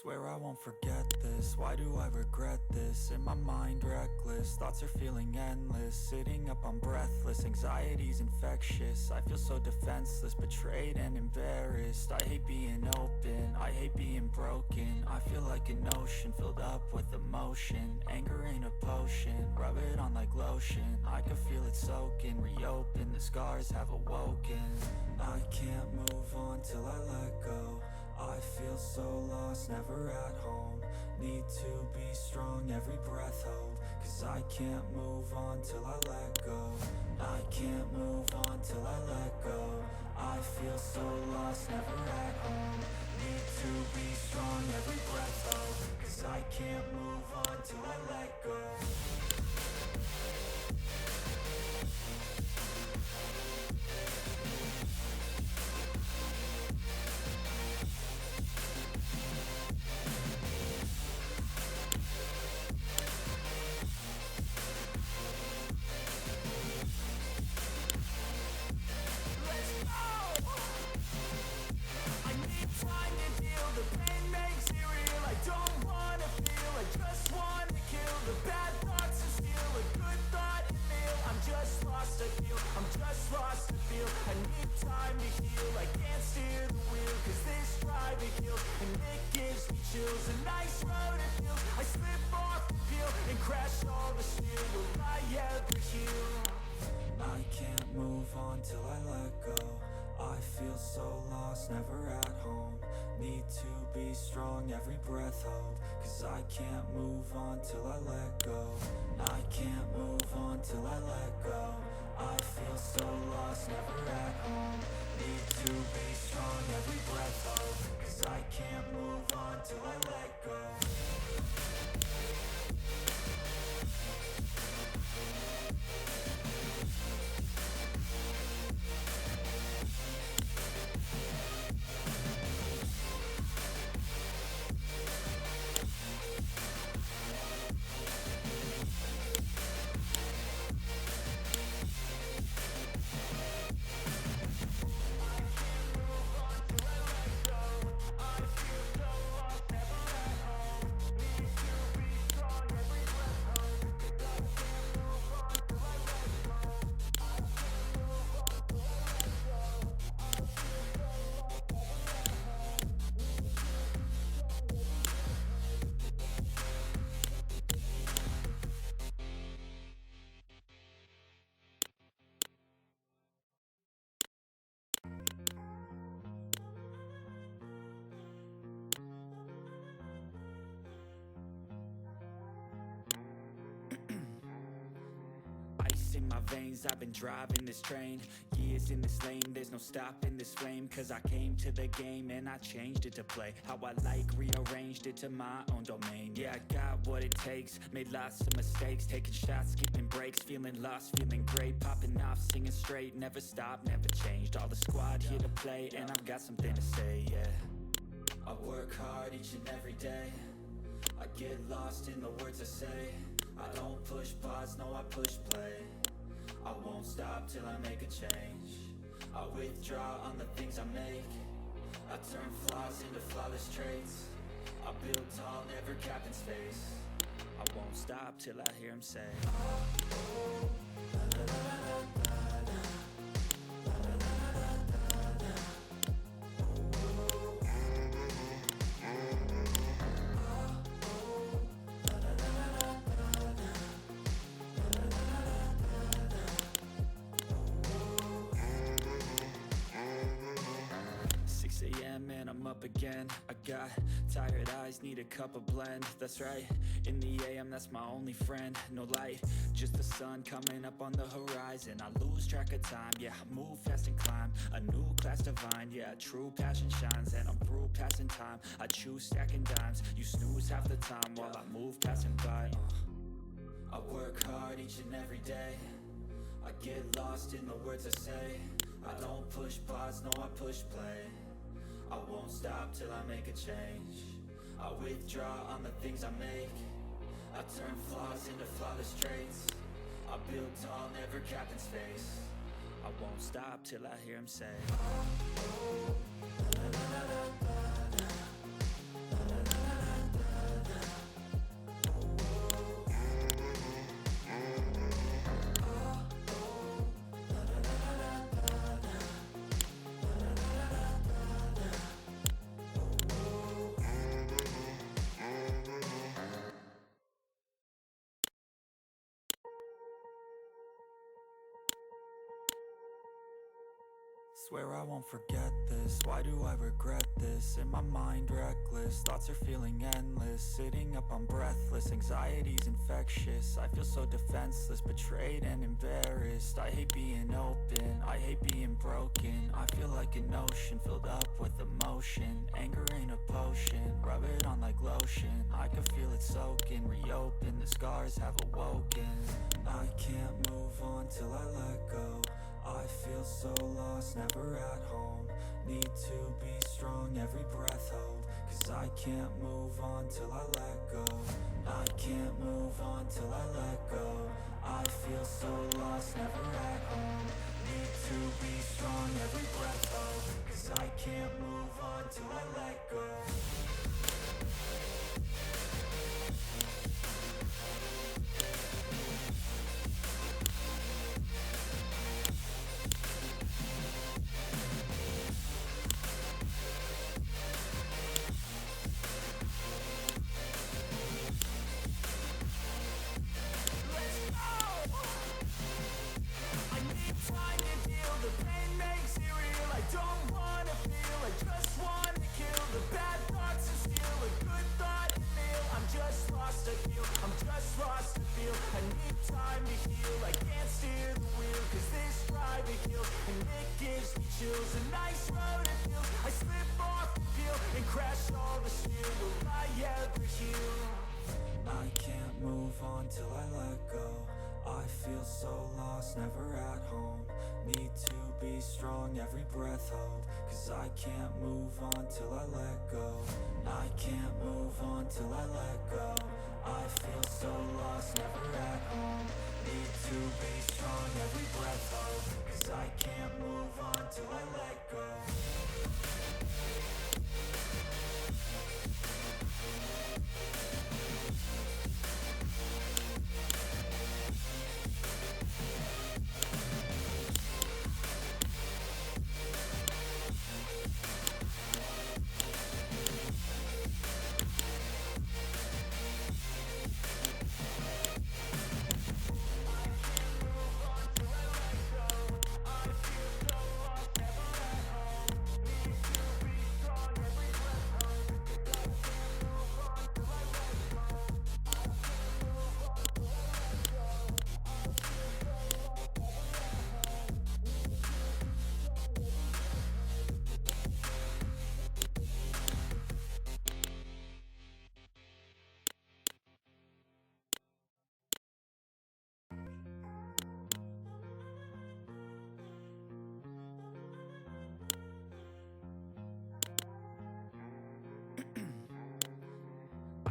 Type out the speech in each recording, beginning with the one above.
Swear I won't forget this. Why do I regret this? In my mind reckless, thoughts are feeling endless. Sitting up, I'm breathless, anxiety's infectious. I feel so defenseless, betrayed and embarrassed. I hate being open, I hate being broken. I feel like an ocean filled up with emotion. Anger ain't a potion, rub it on like lotion. I can feel it soaking, reopen, the scars have awoken. I can't move on till I let go. I feel so lost, never at home. Need to be strong, every breath hold. Cause I can't move on till I let go. I can't move on till I let go. I feel so lost, never at home. Need to be strong, every breath hold. Cause I can't move on till I let go. Till I let go. I feel so lost, never at home. Need to be strong, every breath hold. Cause I can't move on till I let go. I can't move on till I let go. I feel so lost, never at home. Need to be strong, every breath hold. Cause I can't move on till I let go. Ice in my veins, I've been driving this train. Years in this lane, there's no stopping this flame. Cause I came to the game and I changed it to play how I like, rearranged it to my own domain. Yeah, I got what it takes, made lots of mistakes. Taking shots, skipping breaks, feeling lost, feeling great. Popping off, singing straight, never stopped, never changed. All the squad here to play and I've got something to say, yeah. I work hard each and every day. I get lost in the words I say. I don't push pause, no I push play. I won't stop till I make a change. I withdraw on the things I make. I turn flaws into flawless traits. I build tall, never capped in space. I won't stop till I hear him say, and I'm up again. I got tired eyes, need a cup of blend. That's right, in the AM, that's my only friend. No light, just the sun coming up on the horizon. I lose track of time, yeah, I move fast and climb. A new class divine, yeah, true passion shines. And I'm through passing time, I choose stacking dimes. You snooze half the time while I move passing by. I work hard each and every day. I get lost in the words I say. I don't push pause, no I push play. I won't stop till I make a change. I withdraw on the things I make. I turn flaws into flawless traits. I build tall, never capped in space. I won't stop till I hear him say, oh, oh, la, la, la, la, la, la, la, la, la. Swear I won't forget this, why do I regret this? In my mind reckless, thoughts are feeling endless. Sitting up, I'm breathless, anxiety's infectious. I feel so defenseless, betrayed and embarrassed. I hate being open, I hate being broken. I feel like an ocean filled up with emotion. Anger ain't a potion, rub it on like lotion. I can feel it soaking, reopen, the scars have awoken. I can't move on till I let go. I feel so lost, never at home. Need to be strong, every breath hold. Cause I can't move on till I let go. I can't move on till I let go. I feel so lost, never at home. Need to be strong, every breath hold. Cause I can't move on till I let go. I can't move on till I let go. I feel so lost, never at home. Need to be strong, every breath hold. Cause I can't move on till I let go. I can't move on till I let go. I feel so lost, never at home. Need to be strong, every breath hold. Cause I can't move on till I let go.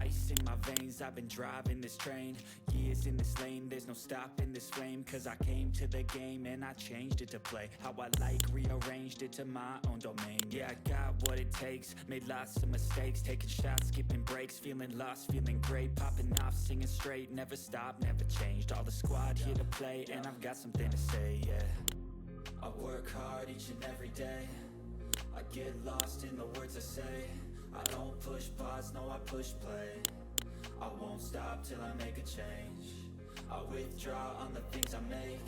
Ice in my veins, I've been driving this train. Years in this lane, there's no stopping this flame. Cause I came to the game and I changed it to play how I like, rearranged it to my own domain. Yeah, I got what it takes, made lots of mistakes, taking shots, skipping breaks, feeling lost, feeling great, popping off, singing straight, never stopped, never changed. All the squad here to play, and I've got something to say, yeah. I work hard each and every day, I get lost in the words I say. I don't push pause, no I push play. I won't stop till I make a change. I withdraw on the things I make.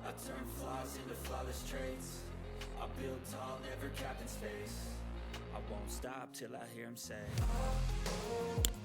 I turn flaws into flawless traits. I build tall, never capped in space. I won't stop till I hear him say, oh, oh.